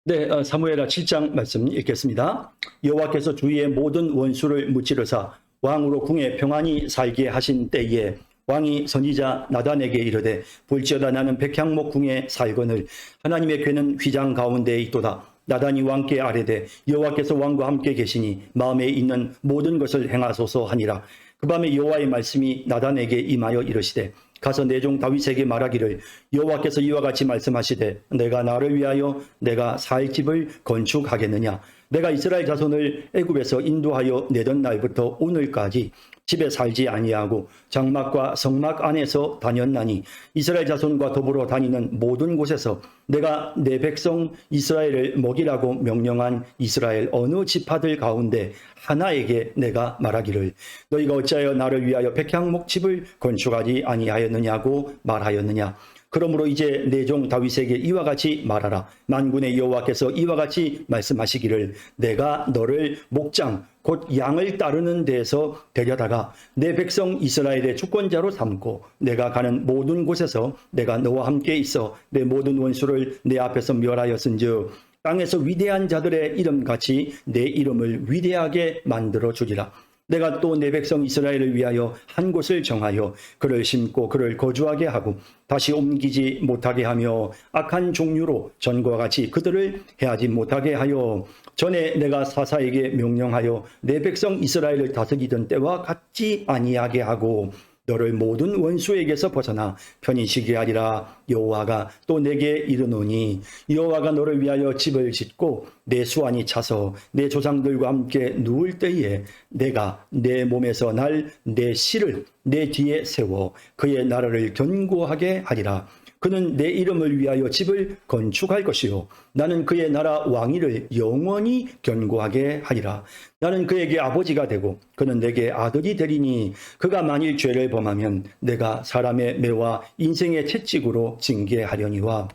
네, 사무엘하 7장 말씀 읽겠습니다. 여호와께서 주위의 모든 원수를 무찌르사 왕으로 궁에 평안히 살게 하신 때에 왕이 선지자 나단에게 이르되 볼지어다 나는 백향목 궁에 살거늘 하나님의 궤는 휘장 가운데에 있도다. 나단이 왕께 아뢰되 여호와께서 왕과 함께 계시니 마음에 있는 모든 것을 행하소서 하니라. 그 밤에 여호와의 말씀이 나단에게 임하여 이르시되 가서 내 종 다윗에게 말하기를 여호와께서 이와 같이 말씀하시되 내가 나를 위하여 내가 살 집을 건축하겠느냐. 내가 이스라엘 자손을 애굽에서 인도하여 내던 날부터 오늘까지 집에 살지 아니하고 장막과 성막 안에서 다녔나니 이스라엘 자손과 더불어 다니는 모든 곳에서 내가 내 백성 이스라엘을 먹이라고 명령한 이스라엘 어느 지파들 가운데 하나에게 내가 말하기를 너희가 어찌하여 나를 위하여 백향목 집을 건축하지 아니하였느냐고 말하였느냐. 그러므로 이제 내 종 다윗에게 이와 같이 말하라. 만군의 여호와께서 이와 같이 말씀하시기를 내가 너를 목장 곧 양을 따르는 데에서 데려다가 내 백성 이스라엘의 주권자로 삼고 내가 가는 모든 곳에서 내가 너와 함께 있어 내 모든 원수를 내 앞에서 멸하였은즉 땅에서 위대한 자들의 이름같이 내 이름을 위대하게 만들어 주리라. 내가 또 내 백성 이스라엘을 위하여 한 곳을 정하여 그를 심고 그를 거주하게 하고 다시 옮기지 못하게 하며 악한 종류로 전과 같이 그들을 해하지 못하게 하여 전에 내가 사사에게 명령하여 내 백성 이스라엘을 다스리던 때와 같지 아니하게 하고 너를 모든 원수에게서 벗어나 편히 쉬게 하리라. 여호와가 또 내게 이르노니 여호와가 너를 위하여 집을 짓고 내 수완이 차서 내 조상들과 함께 누울 때에 내가 내 몸에서 날 내 씨를 내 뒤에 세워 그의 나라를 견고하게 하리라. 그는 내 이름을 위하여 집을 건축할 것이요 나는 그의 나라 왕위를 영원히 견고하게 하리라. 나는 그에게 아버지가 되고 그는 내게 아들이 되리니 그가 만일 죄를 범하면 내가 사람의 매와 인생의 채찍으로 징계하려니와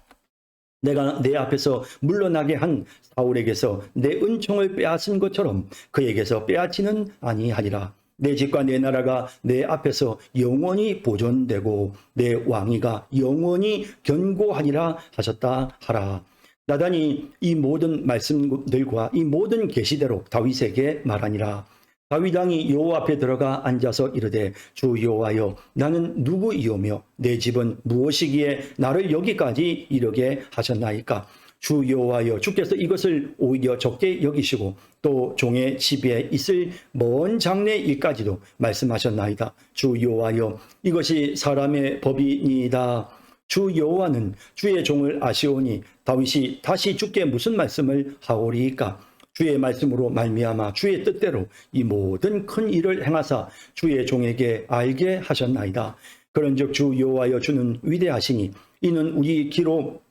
내가 내 앞에서 물러나게 한 사울에게서 내 은총을 빼앗은 것처럼 그에게서 빼앗지는 아니하리라. 내 집과 내 나라가 내 앞에서 영원히 보존되고 내 왕위가 영원히 견고하니라 하셨다 하라. 나단이 이 모든 말씀들과 이 모든 계시대로 다윗에게 말하니라. 다윗 왕이 여호와 앞에 들어가 앉아서 이르되 주 여호와여 나는 누구이오며 내 집은 무엇이기에 나를 여기까지 이르게 하셨나이까. 주 여호와여 주께서 이것을 오히려 적게 여기시고 또 종의 집에 있을 먼 장래 일까지도 말씀하셨나이다. 주 여호와여 이것이 사람의 법이니이다. 주 여호와는 주의 종을 아시오니 다윗이 다시 주께 무슨 말씀을 하오리이까. 주의 말씀으로 말미암아 주의 뜻대로 이 모든 큰 일을 행하사 주의 종에게 알게 하셨나이다. 그런즉 주 여호와여 주는 위대하시니 이는 우리 귀로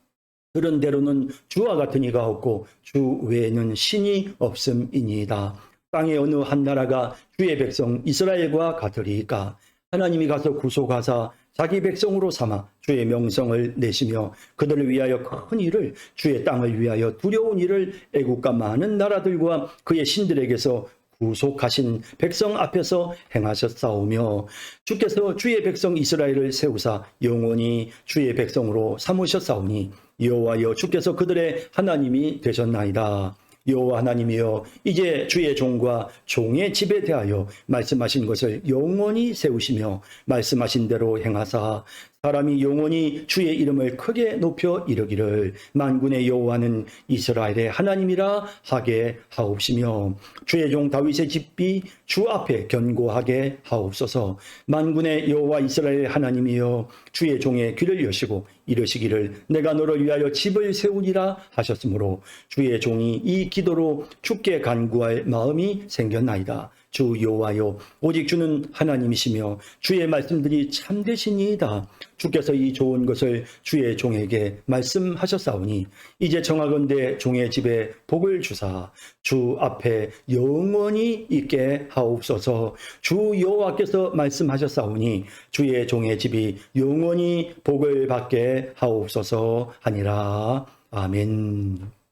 들은 대로는 주와 같은 이가 없고 주 외에는 신이 없음이니이다. 땅의 어느 한 나라가 주의 백성 이스라엘과 같으리이까. 하나님이 가서 구속하사 자기 백성으로 삼아 주의 명성을 내시며 그들을 위하여 큰 일을 주의 땅을 위하여 두려운 일을 애국과 많은 나라들과 그의 신들에게서 구속하신 백성 앞에서 행하셨사오며 주께서 주의 백성 이스라엘을 세우사 영원히 주의 백성으로 삼으셨사오니 여호와여 주께서 그들의 하나님이 되셨나이다. 여호와 하나님이여 이제 주의 종과 종의 집에 대하여 말씀하신 것을 영원히 세우시며 말씀하신 대로 행하사 사람이 영원히 주의 이름을 크게 높여 이르기를 만군의 여호와는 이스라엘의 하나님이라 하게 하옵시며 주의 종 다윗의 집이 주 앞에 견고하게 하옵소서. 만군의 여호와 이스라엘의 하나님이여 주의 종의 귀를 여시고 이르시기를 내가 너를 위하여 집을 세우리라 하셨으므로 주의 종이 이 기도로 주께 간구할 마음이 생겼나이다. 주 여호와여, 오직 주는 하나님이시며 주의 말씀들이 참되시니이다. 주께서 이 좋은 것을 주의 종에게 말씀하셨사오니 이제 정하건대 종의 집에 복을 주사 주 앞에 영원히 있게 하옵소서. 주 여호와께서 말씀하셨사오니 주의 종의 집이 영원히 복을 받게 하옵소서 하니라. 아멘.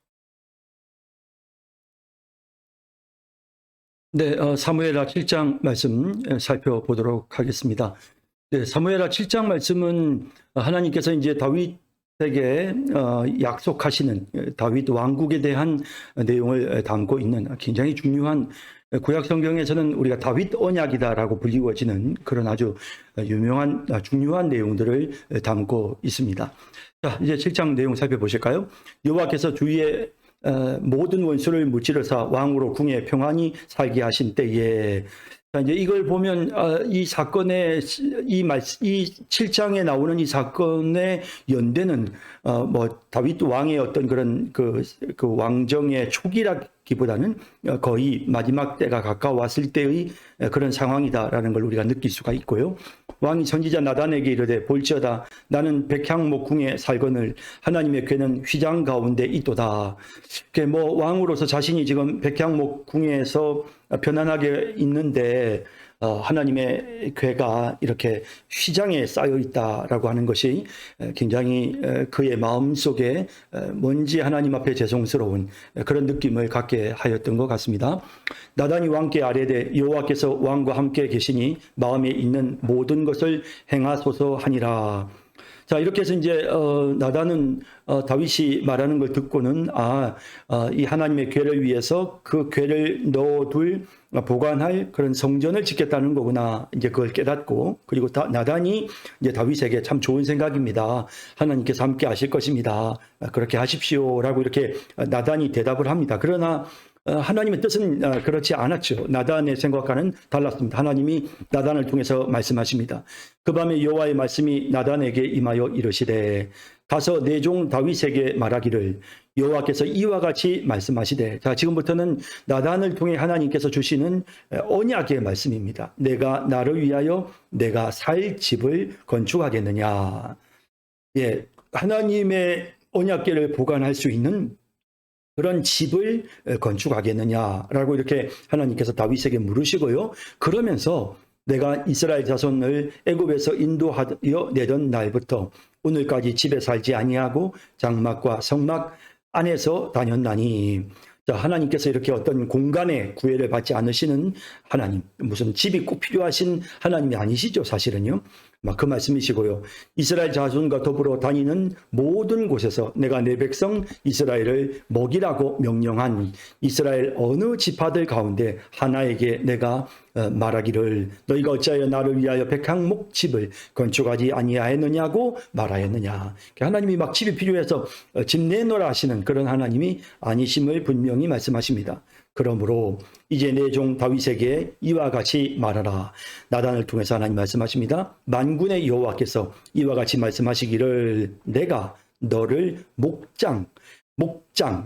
네, 사무엘하 7장 말씀 살펴보도록 하겠습니다. 네, 사무엘하 7장 말씀은 하나님께서 이제 다윗에게 약속하시는 다윗 왕국에 대한 내용을 담고 있는 굉장히 중요한, 구약 성경에서는 우리가 다윗 언약이다라고 불리워지는 그런 아주 유명한 중요한 내용들을 담고 있습니다. 자, 이제 7장 내용 살펴보실까요? 여호와께서 주위에 모든 원수를 무찌르사 왕으로 궁에 평안히 살게 하신 때에, 이제 이걸 보면 이 사건의 이 7장에 나오는 이 사건의 연대는 뭐 다윗 왕의 어떤 그런 그 왕정의 초기라기보다는 거의 마지막 때가 가까웠을 때의 그런 상황이다라는 걸 우리가 느낄 수가 있고요. 왕이 선지자 나단에게 이르되 볼지어다 나는 백향목궁에 살거늘 하나님의 궤는 휘장 가운데 있도다. 뭐 왕으로서 자신이 지금 백향목궁에서 편안하게 있는데 하나님의 궤가 이렇게 휘장에 쌓여 있다라고 하는 것이 굉장히 그의 마음속에 뭔지 하나님 앞에 죄송스러운 그런 느낌을 갖게 하였던 것 같습니다. 나단이 왕께 아뢰되 여호와께서 왕과 함께 계시니 마음에 있는 모든 것을 행하소서 하니라. 자, 이렇게 해서 이제 나단은 다윗이 말하는 걸 듣고는 이 하나님의 궤를 위해서 그 궤를 넣어둘 보관할 그런 성전을 짓겠다는 거구나, 이제 그걸 깨닫고, 그리고 나단이 이제 다윗에게 참 좋은 생각입니다. 하나님께서 함께 하실 것입니다. 그렇게 하십시오라고 이렇게 나단이 대답을 합니다. 그러나 하나님의 뜻은 그렇지 않았죠. 나단의 생각과는 달랐습니다. 하나님이 나단을 통해서 말씀하십니다. 그 밤에 여호와의 말씀이 나단에게 임하여 이르시되 가서 내 종 다윗에게 말하기를 여호와께서 이와 같이 말씀하시되. 자, 지금부터는 나단을 통해 하나님께서 주시는 언약의 말씀입니다. 내가 나를 위하여 내가 살 집을 건축하겠느냐. 예, 하나님의 언약궤를 보관할 수 있는 그런 집을 건축하겠느냐라고 이렇게 하나님께서 다윗에게 물으시고요. 그러면서 내가 이스라엘 자손을 애굽에서 인도하여 내던 날부터 오늘까지 집에 살지 아니하고 장막과 성막 안에서 다녔나니. 자, 하나님께서 이렇게 어떤 공간의 구애를 받지 않으시는 하나님, 무슨 집이 꼭 필요하신 하나님이 아니시죠, 사실은요. 그 말씀이시고요. 이스라엘 자손과 더불어 다니는 모든 곳에서 내가 내 백성 이스라엘을 먹이라고 명령한 이스라엘 어느 지파들 가운데 하나에게 내가 말하기를 너희가 어찌하여 나를 위하여 백향목 집을 건축하지 아니하였느냐고 말하였느냐. 하나님이 막 집이 필요해서 집 내놓으라 하시는 그런 하나님이 아니심을 분명히 말씀하십니다. 그러므로 이제 내 종 다윗에게 이와 같이 말하라. 나단을 통해서 하나님 말씀하십니다. 만군의 여호와께서 이와 같이 말씀하시기를 내가 너를 목장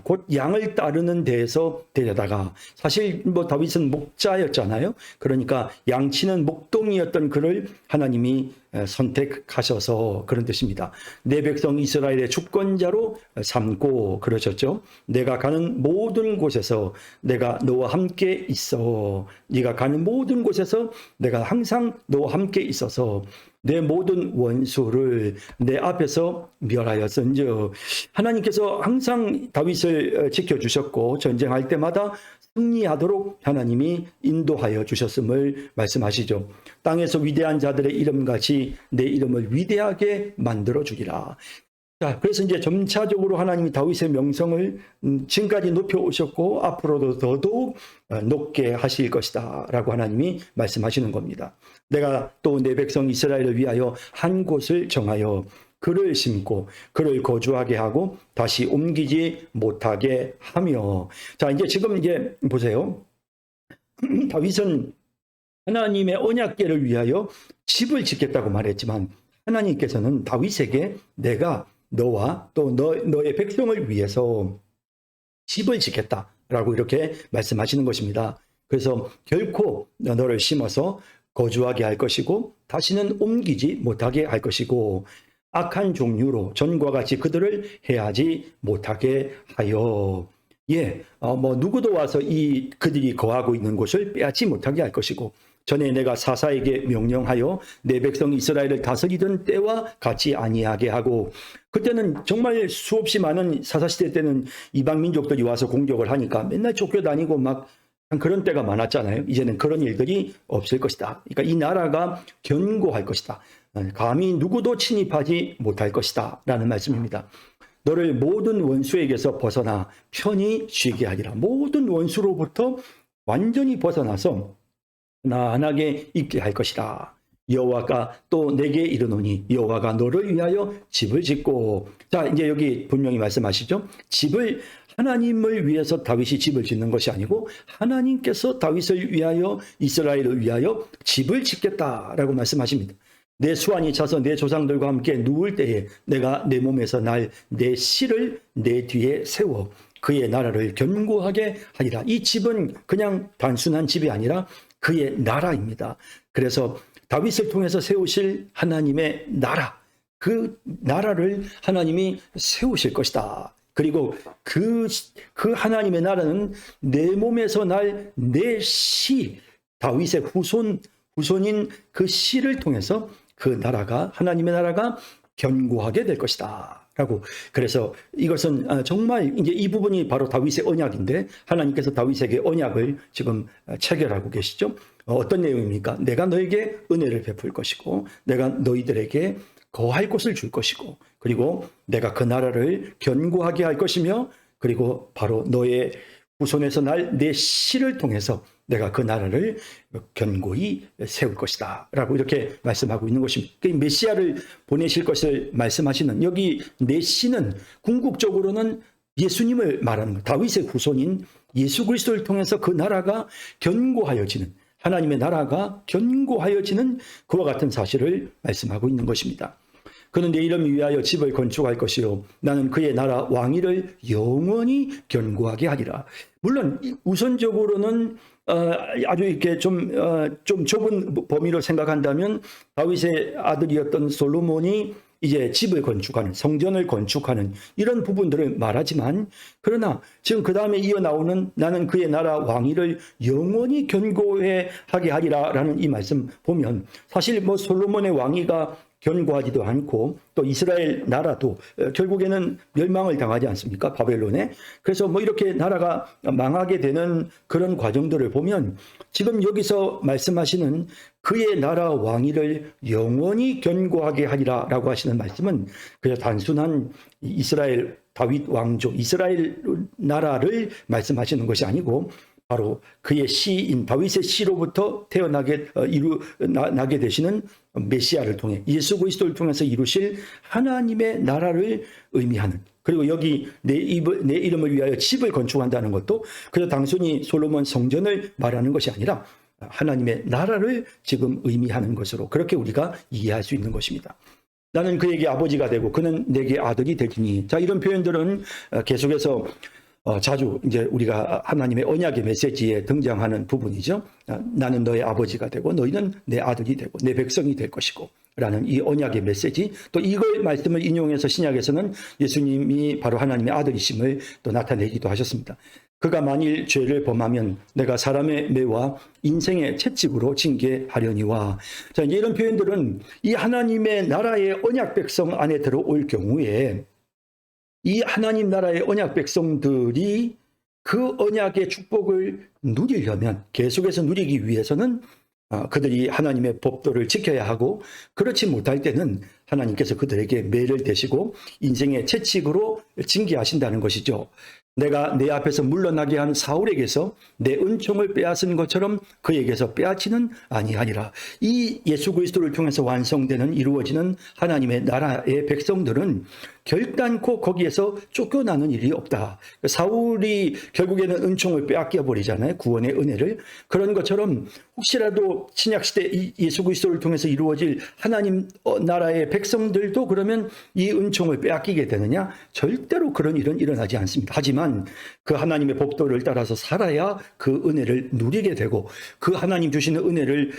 곧 양을 따르는 데에서 데려다가, 사실 뭐 다윗은 목자였잖아요. 그러니까 양치는 목동이었던 그를 하나님이 선택하셔서 그런 뜻입니다. 내 백성 이스라엘의 주권자로 삼고 그러셨죠. 내가 가는 모든 곳에서 내가 너와 함께 있어. 네가 가는 모든 곳에서 내가 항상 너와 함께 있어서 내 모든 원수를 내 앞에서 멸하였은즉. 하나님께서 항상 다윗을 지켜주셨고 전쟁할 때마다 승리하도록 하나님이 인도하여 주셨음을 말씀하시죠. 땅에서 위대한 자들의 이름같이 내 이름을 위대하게 만들어 주리라. 자, 그래서 이제 점차적으로 하나님이 다윗의 명성을 지금까지 높여 오셨고 앞으로도 더더욱 높게 하실 것이다 라고 하나님이 말씀하시는 겁니다. 내가 또 내 백성 이스라엘을 위하여 한 곳을 정하여 그를 심고 그를 거주하게 하고 다시 옮기지 못하게 하며. 자, 이제 지금 이제 보세요. 다윗은 하나님의 언약궤를 위하여 집을 짓겠다고 말했지만 하나님께서는 다윗에게 내가 너와 또 너의 백성을 위해서 집을 짓겠다라고 이렇게 말씀하시는 것입니다. 그래서 결코 너를 심어서 거주하게 할 것이고 다시는 옮기지 못하게 할 것이고 악한 종류로 전과 같이 그들을 해하지 못하게 하여 누구도 와서 그들이 거하고 있는 곳을 빼앗지 못하게 할 것이고 전에 내가 사사에게 명령하여 내 백성 이스라엘을 다스리던 때와 같이 아니하게 하고 그때는 정말 수없이 많은 사사시대 때는 이방 민족들이 와서 공격을 하니까 맨날 쫓겨다니고 막 그런 때가 많았잖아요. 이제는 그런 일들이 없을 것이다. 그러니까 이 나라가 견고할 것이다. 감히 누구도 침입하지 못할 것이다 라는 말씀입니다. 너를 모든 원수에게서 벗어나 편히 쉬게 하리라. 모든 원수로부터 완전히 벗어나서 편안하게 있게 할 것이다. 여호와가 또 내게 이르노니 여호와가 너를 위하여 집을 짓고 자 이제 여기 분명히 말씀하시죠. 집을 하나님을 위해서 다윗이 집을 짓는 것이 아니고 하나님께서 다윗을 위하여 이스라엘을 위하여 집을 짓겠다라고 말씀하십니다. 내 수완이 차서 내 조상들과 함께 누울 때에 내가 내 몸에서 날 내 씨를 내 뒤에 세워 그의 나라를 견고하게 하리라. 이 집은 그냥 단순한 집이 아니라 그의 나라입니다. 그래서 다윗을 통해서 세우실 하나님의 나라, 그 나라를 하나님이 세우실 것이다. 그리고 그 하나님의 나라는 내 몸에서 날 내 씨, 다윗의 후손인 그 씨를 통해서 그 나라가 하나님의 나라가 견고하게 될 것이다. 라고. 그래서 이것은 정말 이제 이 부분이 바로 다윗의 언약인데 하나님께서 다윗에게 언약을 지금 체결하고 계시죠. 어떤 내용입니까? 내가 너에게 은혜를 베풀 것이고 내가 너희들에게 거할 곳을 줄 것이고 그리고 내가 그 나라를 견고하게 할 것이며 그리고 바로 너의 후손에서 날 내 씨를 통해서 내가 그 나라를 견고히 세울 것이다 라고 이렇게 말씀하고 있는 것입니다. 메시아를 보내실 것을 말씀하시는 여기 내 씨는 궁극적으로는 예수님을 말하는 거예요. 다윗의 후손인 예수 그리스도를 통해서 그 나라가 견고하여지는 하나님의 나라가 견고하여지는 그와 같은 사실을 말씀하고 있는 것입니다. 그는 내 이름 위하여 집을 건축할 것이요 나는 그의 나라 왕위를 영원히 견고하게 하리라. 물론 우선적으로는 아주 이렇게 좀 좁은 범위로 생각한다면 다윗의 아들이었던 솔로몬이 이제 집을 건축하는 성전을 건축하는 이런 부분들을 말하지만 그러나 지금 그 다음에 이어 나오는 나는 그의 나라 왕위를 영원히 견고하게 하리라라는 이 말씀 보면 사실 솔로몬의 왕위가 견고하지도 않고 또 이스라엘 나라도 결국에는 멸망을 당하지 않습니까? 바벨론에. 그래서 이렇게 나라가 망하게 되는 그런 과정들을 보면 지금 여기서 말씀하시는 그의 나라 왕위를 영원히 견고하게 하리라 라고 하시는 말씀은 그냥 단순한 이스라엘 다윗 왕조 이스라엘 나라를 말씀하시는 것이 아니고 바로 그의 씨인 다윗의 씨로부터 태어나게 나게 되시는 메시아를 통해 예수 그리스도를 통해서 이루실 하나님의 나라를 의미하는 그리고 여기 내 이름을 위하여 집을 건축한다는 것도 그저 단순히 솔로몬 성전을 말하는 것이 아니라 하나님의 나라를 지금 의미하는 것으로 그렇게 우리가 이해할 수 있는 것입니다. 나는 그에게 아버지가 되고 그는 내게 아들이 되리니 자 이런 표현들은 계속해서 자주 이제 우리가 하나님의 언약의 메시지에 등장하는 부분이죠. 나는 너의 아버지가 되고 너희는 내 아들이 되고 내 백성이 될 것이고 라는 이 언약의 메시지 또 이걸 말씀을 인용해서 신약에서는 예수님이 바로 하나님의 아들이심을 또 나타내기도 하셨습니다. 그가 만일 죄를 범하면 내가 사람의 매와 인생의 채찍으로 징계하려니와 자 이제 이런 표현들은 이 하나님의 나라의 언약 백성 안에 들어올 경우에 이 하나님 나라의 언약 백성들이 그 언약의 축복을 누리려면 계속해서 누리기 위해서는 그들이 하나님의 법도를 지켜야 하고 그렇지 못할 때는 하나님께서 그들에게 매를 대시고 인생의 채찍으로 징계하신다는 것이죠. 내가 내 앞에서 물러나게 한 사울에게서 내 은총을 빼앗은 것처럼 그에게서 빼앗지는 아니하리라. 이 예수 그리스도를 통해서 완성되는 이루어지는 하나님의 나라의 백성들은 결단코 거기에서 쫓겨나는 일이 없다. 사울이 결국에는 은총을 빼앗겨 버리잖아요. 구원의 은혜를. 그런 것처럼 혹시라도 신약시대 예수 그리스도를 통해서 이루어질 하나님 나라의 백성들도 그러면 이 은총을 빼앗기게 되느냐? 절대로 그런 일은 일어나지 않습니다. 하지만 그 하나님의 법도를 따라서 살아야 그 은혜를 누리게 되고, 그 하나님 주시는 은혜를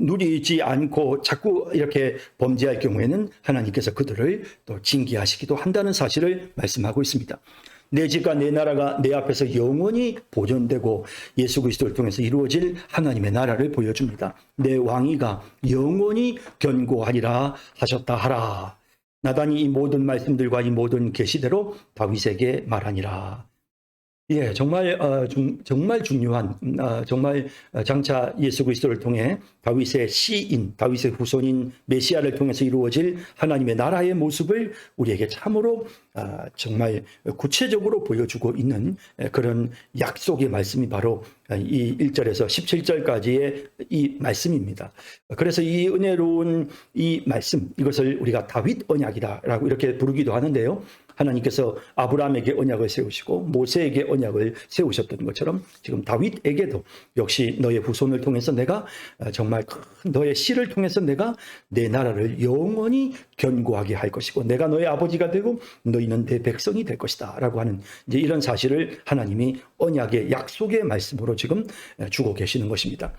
누리지 않고 자꾸 이렇게 범죄할 경우에는 하나님께서 그들을 또 징계하시기도 한다는 사실을 말씀하고 있습니다. 내 집과 내 나라가 내 앞에서 영원히 보존되고 예수 그리스도를 통해서 이루어질 하나님의 나라를 보여줍니다. 내 왕위가 영원히 견고하리라 하셨다 하라. 나단이 이 모든 말씀들과 이 모든 계시대로 다윗에게 말하니라. 예, 정말 중요한, 정말 장차 예수 그리스도를 통해 다윗의 시인, 다윗의 후손인 메시아를 통해서 이루어질 하나님의 나라의 모습을 우리에게 참으로 정말 구체적으로 보여주고 있는 그런 약속의 말씀이 바로 이 1절에서 17절까지의 이 말씀입니다. 그래서 이 은혜로운 이 말씀, 이것을 우리가 다윗 언약이다라고 이렇게 부르기도 하는데요. 하나님께서 아브라함에게 언약을 세우시고 모세에게 언약을 세우셨던 것처럼 지금 다윗에게도 역시 너의 후손을 통해서 내가 정말 너의 씨를 통해서 내가 내 나라를 영원히 견고하게 할 것이고 내가 너의 아버지가 되고 너희는 내 백성이 될 것이다 라고 하는 이제 이런 사실을 하나님이 언약의 약속의 말씀으로 지금 주고 계시는 것입니다.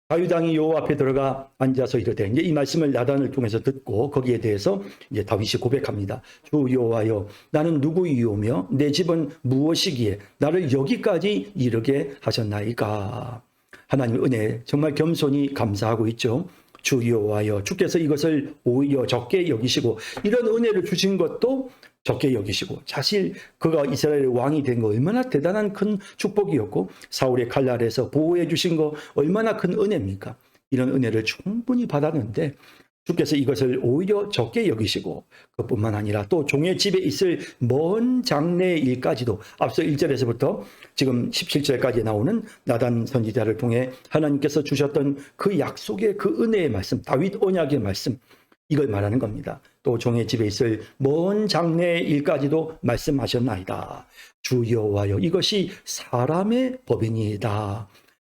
다윗 왕이 여호와 앞에 들어가 앉아서 이르되, 이제 이 말씀을 나단을 통해서 듣고 거기에 대해서 이제 다윗이 고백합니다. 주 여호와여, 나는 누구이오며 내 집은 무엇이기에 나를 여기까지 이르게 하셨나이까. 하나님의 은혜 정말 겸손히 감사하고 있죠. 주 여호와여, 주께서 이것을 오히려 적게 여기시고 이런 은혜를 주신 것도 적게 여기시고, 사실 그가 이스라엘의 왕이 된 거 얼마나 대단한 큰 축복이었고 사울의 칼날에서 보호해 주신 거 얼마나 큰 은혜입니까? 이런 은혜를 충분히 받았는데 주께서 이것을 오히려 적게 여기시고, 그뿐만 아니라 또 종의 집에 있을 먼 장래의 일까지도, 앞서 1절에서부터 지금 17절까지 나오는 나단 선지자를 통해 하나님께서 주셨던 그 약속의 그 은혜의 말씀, 다윗 언약의 말씀, 이걸 말하는 겁니다. 또 종의 집에 있을 먼 장래의 일까지도 말씀하셨나이다. 주 여호와여, 이것이 사람의 법이니이다.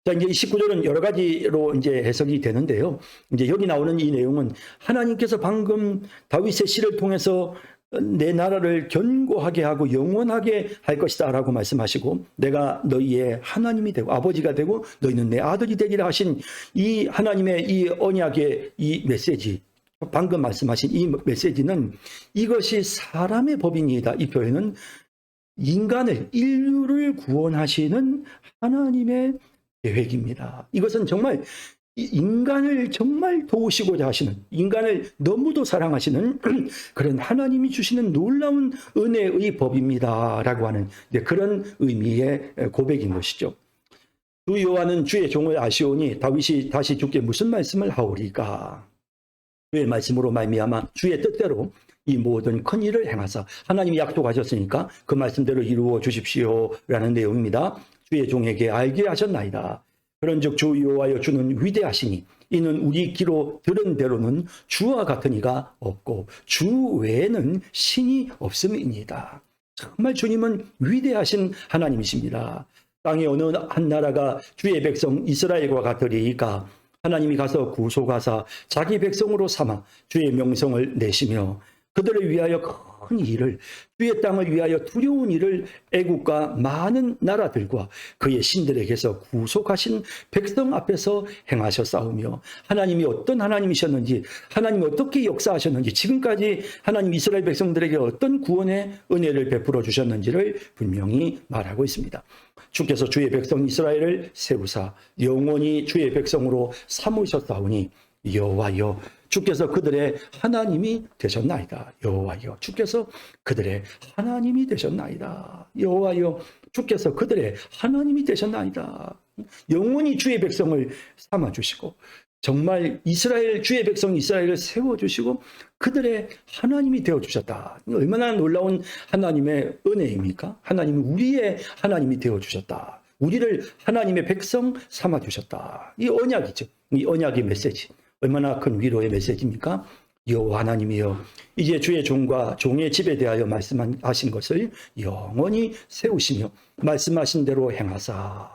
자, 이제 19절은 여러 가지로 이제 해석이 되는데요. 이제 여기 나오는 이 내용은 하나님께서 방금 다윗의 시를 통해서 내 나라를 견고하게 하고 영원하게 할 것이다 라고 말씀하시고, 내가 너희의 하나님이 되고 아버지가 되고 너희는 내 아들이 되리라 하신 이 하나님의 이 언약의 이 메시지, 방금 말씀하신 이 메시지는 이것이 사람의 법이니이다. 이 표현은 인간을, 인류를 구원하시는 하나님의 계획입니다. 이것은 정말 인간을 정말 도우시고자 하시는, 인간을 너무도 사랑하시는 그런 하나님이 주시는 놀라운 은혜의 법입니다 라고 하는 그런 의미의 고백인 것이죠. 주 여호와는 주의 종을 아시오니 다윗이 다시 주께 무슨 말씀을 하오리까. 주의 말씀으로 말미암아 주의 뜻대로 이 모든 큰 일을 행하사, 하나님이 약속하셨으니까 그 말씀대로 이루어 주십시오라는 내용입니다. 주의 종에게 알게 하셨나이다. 그런즉 주 여호와여, 주는 위대하시니 이는 우리 귀로 들은 대로는 주와 같은 이가 없고 주 외에는 신이 없음이니이다. 정말 주님은 위대하신 하나님이십니다. 땅의 어느 한 나라가 주의 백성 이스라엘과 같으리이까. 하나님이 가서 구속하사 자기 백성으로 삼아 주의 명성을 내시며 그들을 위하여 큰 일을, 주의 땅을 위하여 두려운 일을 애국과 많은 나라들과 그의 신들에게서 구속하신 백성 앞에서 행하셨사오며, 하나님이 어떤 하나님이셨는지, 하나님이 어떻게 역사하셨는지, 지금까지 하나님 이스라엘 백성들에게 어떤 구원의 은혜를 베풀어 주셨는지를 분명히 말하고 있습니다. 주께서 주의 백성 이스라엘을 세우사 영원히 주의 백성으로 삼으셨사오니 여호와여, 주께서 그들의 하나님이 되셨나이다. 여호와여, 주께서 그들의 하나님이 되셨나이다. 여호와여, 주께서 그들의 하나님이 되셨나이다. 영원히 주의 백성을 삼아주시고 정말 이스라엘, 주의 백성 이스라엘을 세워주시고 그들의 하나님이 되어주셨다. 얼마나 놀라운 하나님의 은혜입니까? 하나님이 우리의 하나님이 되어주셨다. 우리를 하나님의 백성 삼아주셨다. 이 언약이죠. 이 언약의 메시지. 얼마나 큰 위로의 메시지입니까? 여호와 하나님이여, 이제 주의 종과 종의 집에 대하여 말씀하신 것을 영원히 세우시며 말씀하신 대로 행하사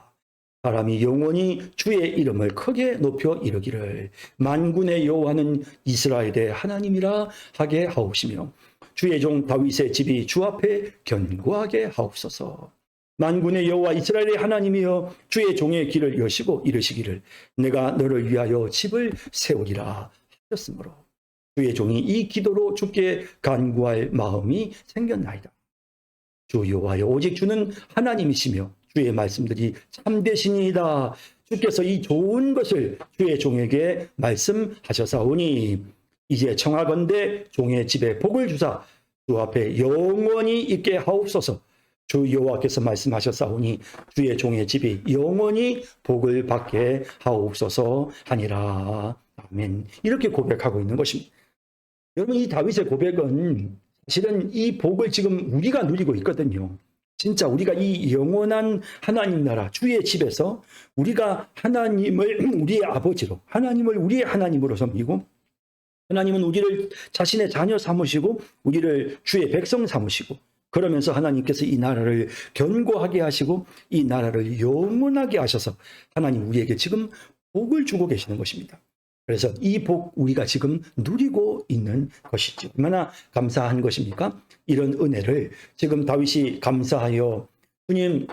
사람이 영원히 주의 이름을 크게 높여 이르기를 만군의 여호와는 이스라엘의 하나님이라 하게 하옵시며 주의 종 다윗의 집이 주 앞에 견고하게 하옵소서. 만군의 여호와 이스라엘의 하나님이여 주의 종의 길을 여시고 이르시기를 내가 너를 위하여 집을 세우리라 하셨으므로 주의 종이 이 기도로 주께 간구할 마음이 생겼나이다. 주 여호와여 오직 주는 하나님이시며 주의 말씀들이 참되시니이다. 주께서 이 좋은 것을 주의 종에게 말씀하셨사오니 이제 청하건대 종의 집에 복을 주사 주 앞에 영원히 있게 하옵소서. 주 여호와께서 말씀하셨사오니 주의 종의 집이 영원히 복을 받게 하옵소서 하니라. 아멘. 이렇게 고백하고 있는 것입니다. 여러분, 이 다윗의 고백은 사실은 이 복을 지금 우리가 누리고 있거든요. 진짜 우리가 이 영원한 하나님 나라 주의 집에서 우리가 하나님을 우리의 아버지로, 하나님을 우리의 하나님으로 섬기고, 하나님은 우리를 자신의 자녀 삼으시고 우리를 주의 백성 삼으시고, 그러면서 하나님께서 이 나라를 견고하게 하시고 이 나라를 영원하게 하셔서 하나님 우리에게 지금 복을 주고 계시는 것입니다. 그래서 이 복 우리가 지금 누리고 있는 것이죠. 얼마나 감사한 것입니까? 이런 은혜를 지금 다윗이 감사하여 주님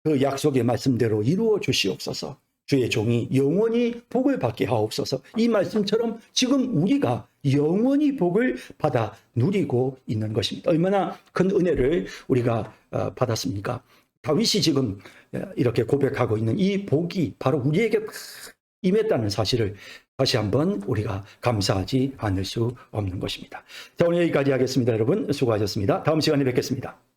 그 약속의 말씀대로 이루어 주시옵소서. 주의 종이 영원히 복을 받게 하옵소서. 이 말씀처럼 지금 우리가 영원히 복을 받아 누리고 있는 것입니다. 얼마나 큰 은혜를 우리가 받았습니까? 다윗이 지금 이렇게 고백하고 있는 이 복이 바로 우리에게 임했다는 사실을 다시 한번 우리가 감사하지 않을 수 없는 것입니다. 자, 오늘 여기까지 하겠습니다. 여러분 수고하셨습니다. 다음 시간에 뵙겠습니다.